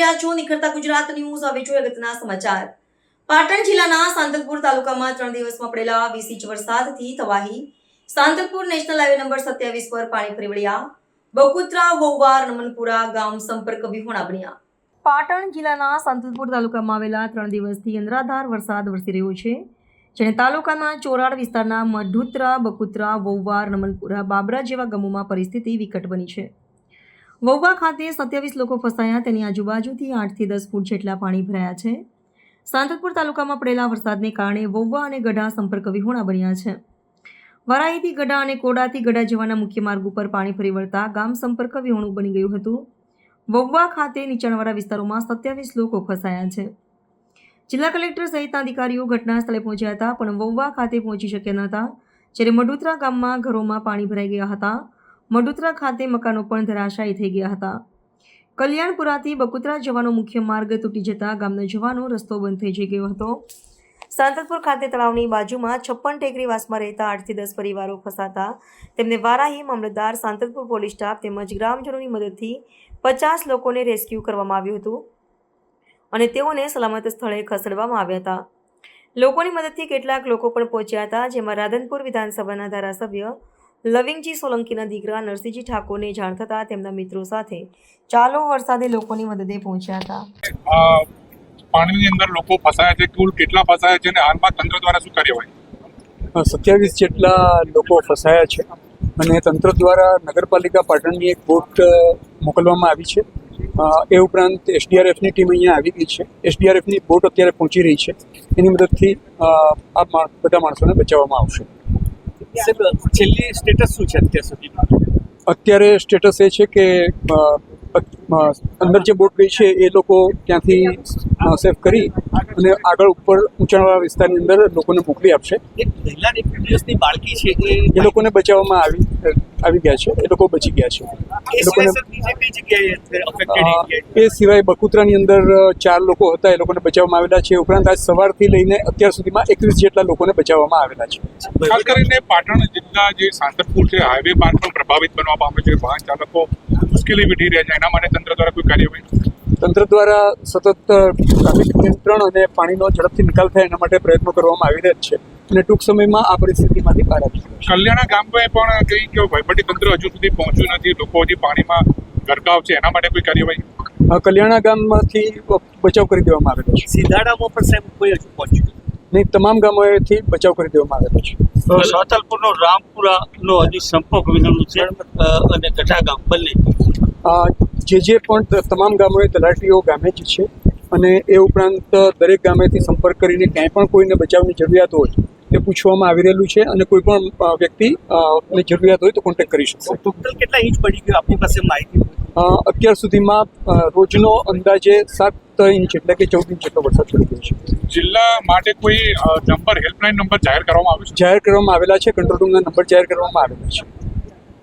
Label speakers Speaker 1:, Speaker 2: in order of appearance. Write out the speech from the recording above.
Speaker 1: રહ્યા છો નિખરતા ગુજરાત ન્યૂઝ. હવે જોઈએ અગત્યના સમાચાર. પાટણ જિલ્લાના સાંતલપુર તાલુકામાં 3 દિવસમાં પડેલા 20 ઇંચ વરસાદથી તબાહી. સાંતલપુર નેશનલ હાઈવે નંબર 27 પર પાણી ફરી વળ્યા. બકુત્રા વોવાર નમનપુરા ગામ સંપર્ક વિહોણા બન્યા. પાટણ જિલ્લાના સાંતલપુર તાલુકામાં આવેલા 3 દિવસથી અનરાધાર વરસાદ વરસી રહ્યો છે, જેને તાલુકાના ચોરાડ વિસ્તારના મઢુત્રા, બકુત્રા, વોવાર, નમનપુરા, બાબરા જેવા ગામોમાં પરિસ્થિતિ વિકટ બની છે. વોવા ખાતે 27 લોકો ફસાયા. તેની આજુબાજુથી 8 થી 10 ફૂટ જેટલા પાણી ભરાયા છે. સાંતલપુર તાલુકામાં પડેલા વરસાદને કારણે વોવા અને ગઢા સંપર્ક વિહોણા બન્યા છે. વરાઈથી ગઢા અને કોડાથી ગઢા જવાના મુખ્ય માર્ગ ઉપર પાણી ફરી વળતા ગામ સંપર્ક વિહોણું બની ગયું હતું. વોવા ખાતે નીચાણવાળા વિસ્તારોમાં 27 લોકો ફસાયા છે. જિલ્લા કલેક્ટર સહિતના અધિકારીઓ ઘટના સ્થળે પહોંચ્યા હતા, પણ વોવા ખાતે પહોંચી શક્યા ન હતા. જ્યારે મઢુત્રા ગામમાં ઘરોમાં પાણી ભરાઈ ગયા હતા. મઢુત્રા ખાતે મકાનો પણ ધરાશાયી થઈ ગયા હતા. કલ્યાણપુરાથી બકુત્રા જવાનો મુખ્ય માર્ગ તૂટી જતા ગામનો જવાનો રસ્તો બંધ થઈ ગયો હતો. સાંતલપુર ખાતે તળાવની બાજુમાં 56 ટેકરી વાસમાં રહેતા 8 થી 10 પરિવારો ફસાતા તેમને વારાહી, મામલતદાર, સાંતલપુર પોલીસ સ્ટાફ તેમજ ગ્રામજનોની મદદથી 50 લોકોને રેસ્ક્યુ કરવામાં આવ્યું હતું અને તેઓને સલામત સ્થળે ખસેડવામાં આવ્યા હતા. લોકોની મદદથી કેટલાક લોકો પણ પહોંચ્યા હતા, જેમાં રાધનપુર વિધાનસભાના ધારાસભ્ય લવિંગજી સોલંકીના દીકરા નરસિંહજી ઠાકોરને જાણ થતાં તેમના મિત્રો સાથે ચાલો વરસાદે લોકોની મદદે પહોંચ્યા હતા.
Speaker 2: પાણીની અંદર લોકો ફસાયા છે, કુલ કેટલા ફસાયા છે અને હાલમાં તંત્ર દ્વારા શું કાર્યવાહી?
Speaker 3: 27 જેટલા લોકો ફસાયા છે અને તંત્ર દ્વારા નગરપાલિકા પાટણની એક બોટ મોકલવામાં આવી છે. એ ઉપરાંત એસડીઆરએફની ટીમ અહીંયા આવી ગઈ છે. એસડીઆરએફની બોટ અત્યારે પહોંચી રહી છે. એની મદદથી આ બધા માણસોને બચાવવામાં આવશે.
Speaker 4: છેલ્લી સ્ટેટસ શું છે અત્યાર સુધીમાં?
Speaker 3: અત્યારે સ્ટેટસ એ છે કે અંદર જે બોટ ગઈ છે એ લોકો ત્યાંથી સેફ કરી અને આગળ ઉપર ઊંચાણવાળા વિસ્તારની અંદર લોકોને મોકલી આપશે.
Speaker 4: એક મહિલા 1 દિવસની બાળકી છે
Speaker 3: એ લોકોને બચાવવામાં આવી ગયા છે. એ લોકો બચી ગયા છે. એ લોકોને એ સિવાય બકુત્રાની અંદર 4 લોકો હતા, એ લોકોને બચાવવામાં આવેલા છે. ઉપરાંત આજ સવારથી લઈને અત્યાર સુધીમાં 21 જેટલા લોકોને બચાવવામાં આવેલા છે.
Speaker 2: ખાસ કરીને પાટણ જિલ્લા જે સાંતલપુર છે, હાઈવે માર્ગ પણ પ્રભાવિત બનવા પામે છે. વાહન ચાલકો મુશ્કેલી વેઠી રહ્યા છે. એના માટે તંત્ર દ્વારા કોઈ કાર્યવાહી?
Speaker 3: તંત્ર દ્વારા સતત ટ્રાફિક નિયંત્રણ અને પાણીનો ઝડપથી નિકાલ થાય એના માટે પ્રયત્નો કરવામાં આવી રહ્યા છે અને ટૂંક સમયમાં આ પરિસ્થિતિમાંથી બહાર આવી.
Speaker 2: કલ્યાણા ગામમાં પણ કહી કે વહીવટી તંત્ર હજુ સુધી પહોંચ્યું નથી, લોકો હજી પાણીમાં ગરકાવ છે, એના માટે કોઈ કાર્યવાહી?
Speaker 3: કલ્યાણા ગામમાંથી બચાવ કરી દેવામાં આવેલો છે.
Speaker 4: સીધાડામાં પણ સાહેબ કોઈ હજુ પહોંચ્યું
Speaker 3: નહીં, તમામ ગામોએથી બચાવ કરી દેવામાં આવેલો છે.
Speaker 4: સાંતલપુરનો રામપુરાનો હજી સંપર્ક વિહોણું છે અને ગઢા ગામ બંને
Speaker 3: જે પણ તમામ ગામોએ તલાટીઓ ગામે જ છે અને એ ઉપરાંત દરેક ગામેથી સંપર્ક કરીને ક્યાંય પણ કોઈને બચાવની જરૂરિયાત હોય તે પૂછવામાં આવી રહેલું છે અને કોઈ પણ વ્યક્તિની જરૂરિયાત હોય તો કોન્ટેક્ટ કરી શકશે.
Speaker 4: ટોટલ કેટલા ઇંચ પડી ગયું આપની પાસે માહિતી?
Speaker 3: અત્યાર સુધીમાં રોજનો અંદાજે 7 ઇંચ એટલે કે 14 ઇંચ જેટલો વરસાદ પડી ગયો છે.
Speaker 2: જિલ્લા માટે કોઈ નંબર, હેલ્પલાઇન નંબર જાહેર કરવામાં આવ્યો છે?
Speaker 3: જાહેર કરવામાં આવેલા છે. કંટ્રોલ રૂમના નંબર જાહેર કરવામાં આવેલા છે.